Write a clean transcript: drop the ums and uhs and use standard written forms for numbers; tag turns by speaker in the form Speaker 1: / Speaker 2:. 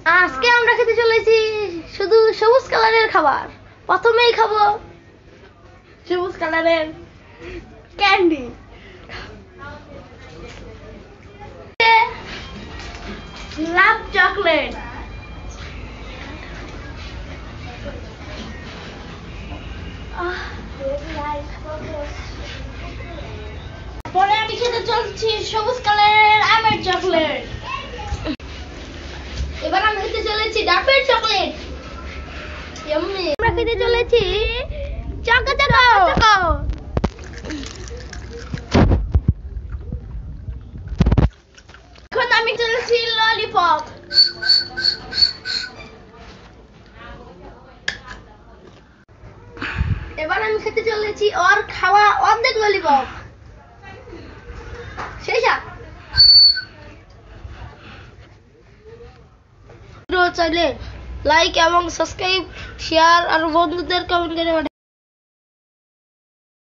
Speaker 1: আজকে আমরা খেতে চলেছি শুধু সবুজ কালারের খাবার। প্রথমেই খাবো সবুজ কালারের ক্যান্ডি। লাভ চকলেট। পরে আমি খেতে চলছি সবুজ কালারের আমের চকলেট। এবার আমি খেতে চলেছি ডাবের চকলেট। আমরা খেতে চলেছি চকো চকো। এখন আমি চলেছি ললিপপ। এবার আমি খেতে চলেছি ওর খাওয়া অর্ধেক ললিপপ। শেষা চাইলে লাইক এবং সাবস্ক্রাইব, শেয়ার আর বন্ধুদের কমেন্ট করে